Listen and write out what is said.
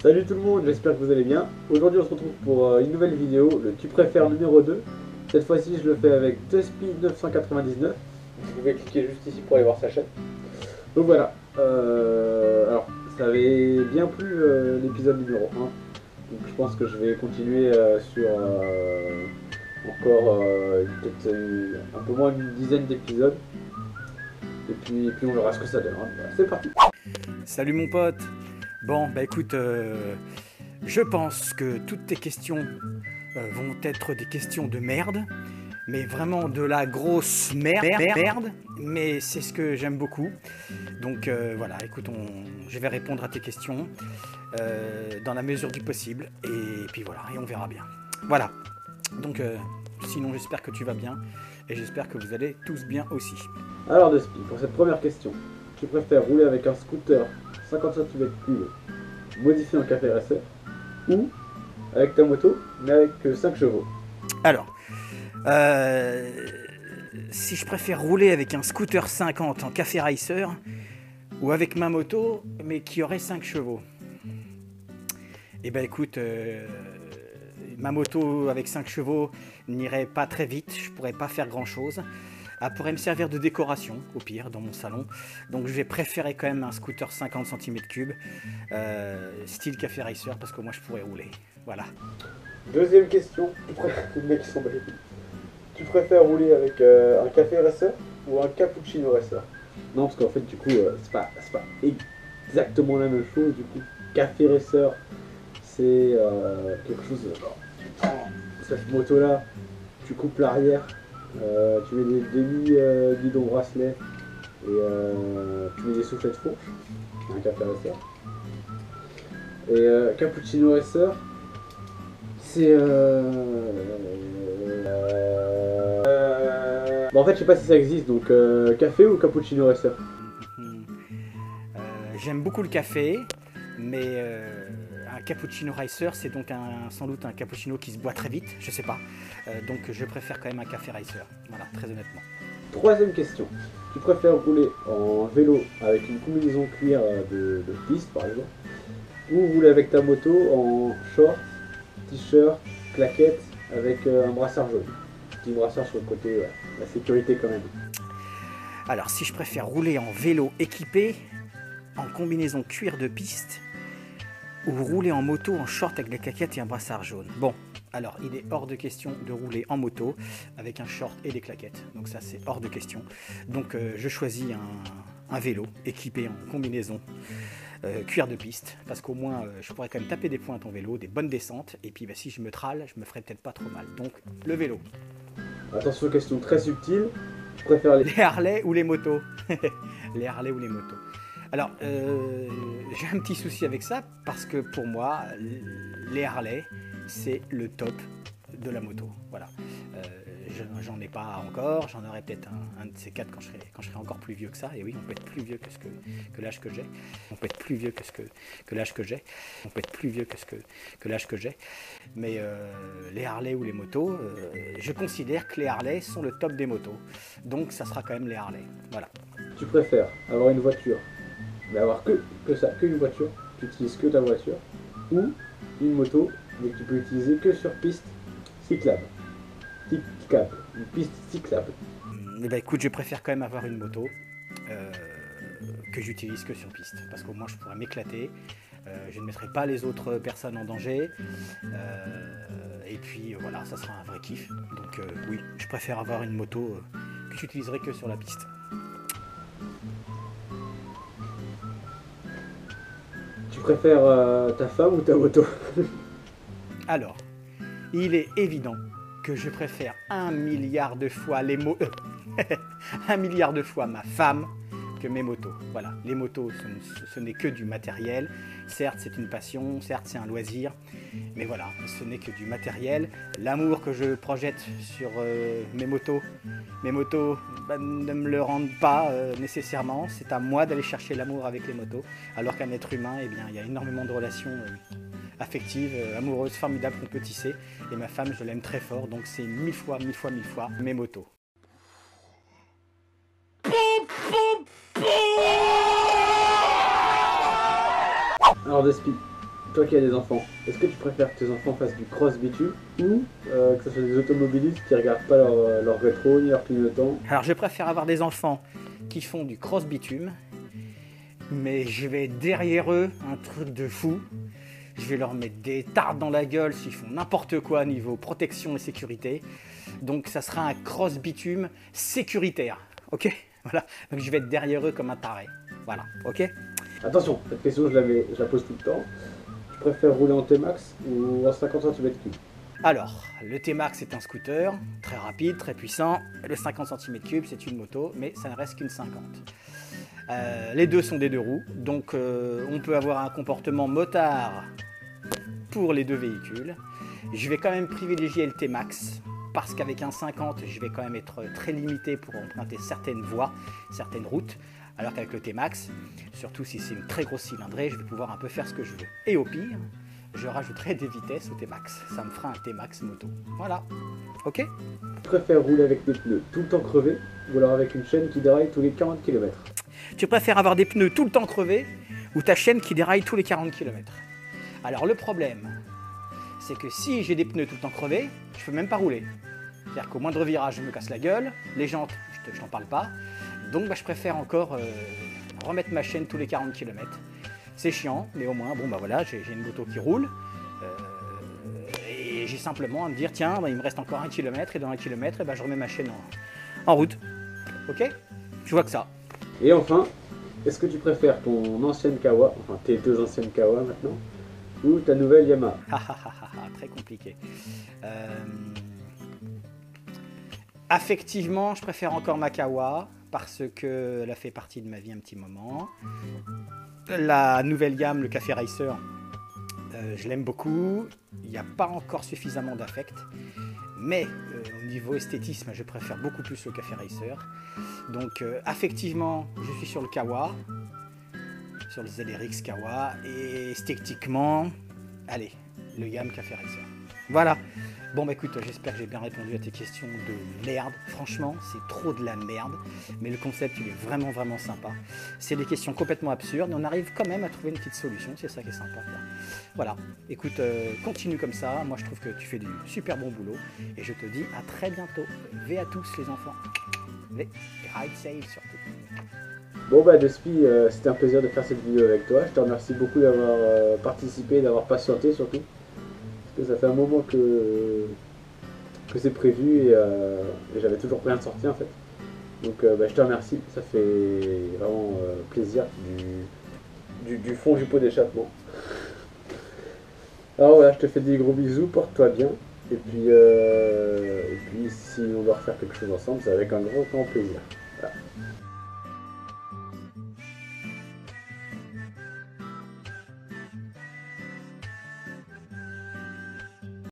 Salut tout le monde, j'espère que vous allez bien. Aujourd'hui on se retrouve pour une nouvelle vidéo, le tu préfères numéro 2. Cette fois-ci je le fais avec Despy999. Vous pouvez cliquer juste ici pour aller voir sa chaîne. Donc voilà, alors ça avait bien plu l'épisode numéro 1. Donc je pense que je vais continuer sur encore peut-être un peu moins d'une dizaine d'épisodes. Et puis on verra ce que ça donne. Voilà, c'est parti. Salut mon pote. Bon, bah écoute, je pense que toutes tes questions vont être des questions de merde, mais vraiment de la grosse merde, mais c'est ce que j'aime beaucoup. Donc voilà, écoute, je vais répondre à tes questions dans la mesure du possible, et puis voilà, et on verra bien. Voilà, donc sinon j'espère que tu vas bien, et j'espère que vous allez tous bien aussi. Alors Despy, pour cette première question, tu préfères rouler avec un scooter 50 cm3 modifié en café racer ou avec ta moto mais avec 5 chevaux? Alors, si je préfère rouler avec un scooter 50 en café racer ou avec ma moto mais qui aurait 5 chevaux. Eh ben écoute, ma moto avec 5 chevaux n'irait pas très vite, je pourrais pas faire grand chose. Elle pourrait me servir de décoration, au pire, dans mon salon. Donc je vais préférer quand même un scooter 50 cm3, style café racer, parce que moi je pourrais rouler. Voilà. Deuxième question, tu préfères rouler avec un café racer ou un cappuccino racer? Non, parce qu'en fait, du coup, c'est pas exactement la même chose. Du coup, café racer, c'est quelque chose. Tu prends cette moto-là, tu coupes l'arrière, tu mets des demi-guidons bracelets et tu mets des soufflets de fourche. Un café racer. Et cappuccino racer, c'est bon, en fait, je sais pas si ça existe, donc café ou cappuccino racer? J'aime beaucoup le café, mais un cappuccino racer, c'est donc sans doute un cappuccino qui se boit très vite, je sais pas. Donc je préfère quand même un café racer, voilà, très honnêtement. Troisième question. Tu préfères rouler en vélo avec une combinaison cuir de piste, par exemple, ou rouler avec ta moto en short, t-shirt, claquette, avec un brassard jaune? Petit brassard sur le côté, ouais. La sécurité quand même. Alors si je préfère rouler en vélo équipé, en combinaison cuir de piste, ou rouler en moto en short avec des claquettes et un brassard jaune. Bon, alors il est hors de question de rouler en moto avec un short et des claquettes. Donc ça c'est hors de question. Donc je choisis un vélo équipé en combinaison cuir de piste, parce qu'au moins je pourrais quand même taper des pointes en vélo, des bonnes descentes, et puis bah, si je me trale, je me ferais peut-être pas trop mal. Donc le vélo. Attention, question très subtile. Tu préfères Les Harley ou les motos? Les Harley ou les motos? Alors, j'ai un petit souci avec ça, parce que pour moi, les Harley, c'est le top de la moto. Voilà. J'en ai pas encore, j'en aurai peut-être un de ces quatre quand je serai encore plus vieux que ça. Et oui, on peut être plus vieux que l'âge que j'ai. On peut être plus vieux que l'âge que j'ai. On peut être plus vieux que l'âge que j'ai. Mais les Harley ou les motos, je considère que les Harley sont le top des motos. Donc ça sera quand même les Harley. Voilà. Tu préfères avoir une voiture, mais avoir que ça, que une voiture, tu utilises que ta voiture, ou une moto, mais que tu peux utiliser que sur piste cyclable. Cyclable, une piste cyclable. Eh ben écoute, je préfère quand même avoir une moto que j'utilise que sur piste, parce qu'au moins je pourrais m'éclater, je ne mettrai pas les autres personnes en danger, et puis voilà, ça sera un vrai kiff. Donc oui, je préfère avoir une moto que j'utiliserai que sur la piste. Tu préfères ta femme ou ta moto? Alors, il est évident que je préfère 1 milliard de fois les mots 1 milliard de fois ma femme que mes motos. Voilà, les motos, ce n'est que du matériel. Certes, c'est une passion, certes, c'est un loisir, mais voilà, ce n'est que du matériel. L'amour que je projette sur mes motos bah, ne me le rendent pas nécessairement. C'est à moi d'aller chercher l'amour avec les motos, alors qu'un être humain, eh bien, il y a énormément de relations affectives, amoureuses, formidables qu'on peut tisser. Et ma femme, je l'aime très fort, donc c'est 1000 fois mes motos. Alors Despy, toi qui as des enfants, est-ce que tu préfères que tes enfants fassent du cross bitume ou que ce soit des automobilistes qui regardent pas leur rétro ni leur clignotant? Alors je préfère avoir des enfants qui font du cross bitume, mais je vais derrière eux un truc de fou. Je vais leur mettre des tartes dans la gueule s'ils font n'importe quoi niveau protection et sécurité. Donc ça sera un cross bitume sécuritaire. Ok? Voilà. Donc je vais être derrière eux comme un taré. Voilà. Ok? Attention, cette question je la pose tout le temps. Tu préfères rouler en T-Max ou en 50 cm3? Alors, le T-Max est un scooter, très rapide, très puissant. Le 50 cm3 c'est une moto, mais ça ne reste qu'une 50. Les deux sont des deux roues, donc on peut avoir un comportement motard pour les deux véhicules. Je vais quand même privilégier le T-Max, parce qu'avec un 50, je vais quand même être très limité pour emprunter certaines voies, certaines routes, alors qu'avec le T-Max, surtout si c'est une très grosse cylindrée, je vais pouvoir un peu faire ce que je veux. Et au pire, je rajouterai des vitesses au T-Max. Ça me fera un T-Max moto. Voilà. Ok? Tu préfères rouler avec des pneus tout le temps crevés ou alors avec une chaîne qui déraille tous les 40 km? Tu préfères avoir des pneus tout le temps crevés ou ta chaîne qui déraille tous les 40 km? Alors le problème, c'est que si j'ai des pneus tout le temps crevés, je peux même pas rouler. C'est-à-dire qu'au moindre virage, je me casse la gueule, les jantes, je t'en parle pas. Donc je préfère encore remettre ma chaîne tous les 40 km. C'est chiant, mais au moins, bon bah voilà, j'ai une moto qui roule. Et j'ai simplement à me dire, tiens, il me reste encore 1 km, et dans 1 km, je remets ma chaîne en route. Ok? Je vois que ça. Et enfin, est-ce que tu préfères ton ancienne Kawa, enfin tes deux anciennes Kawa maintenant, ou ta nouvelle Yamaha? Très compliqué. Affectivement, je préfère encore ma Kawa parce qu'elle a fait partie de ma vie un petit moment. La nouvelle gamme, le Café Racer, je l'aime beaucoup. Il n'y a pas encore suffisamment d'affect. Mais au niveau esthétisme, je préfère beaucoup plus le Café Racer. Donc affectivement, je suis sur le Kawa, sur les LRX Kawa. Et esthétiquement, allez, le Yam Café Racer. Voilà. Bon bah écoute, j'espère que j'ai bien répondu à tes questions de merde. Franchement, c'est trop de la merde. Mais le concept, il est vraiment, vraiment sympa. C'est des questions complètement absurdes, mais on arrive quand même à trouver une petite solution. C'est ça qui est sympa, quoi. Voilà. Écoute, continue comme ça. Moi, je trouve que tu fais du super bon boulot. Et je te dis à très bientôt. V à tous, les enfants. Et ride safe, surtout. Bon bah Despi, c'était un plaisir de faire cette vidéo avec toi. Je te remercie beaucoup d'avoir participé, d'avoir patienté surtout. Parce que ça fait un moment que c'est prévu et j'avais toujours rien de sorti en fait. Donc je te remercie, ça fait vraiment plaisir du fond du pot d'échappement. Alors voilà, je te fais des gros bisous, porte-toi bien. Et puis si on doit refaire quelque chose ensemble, c'est avec un grand plaisir. Voilà.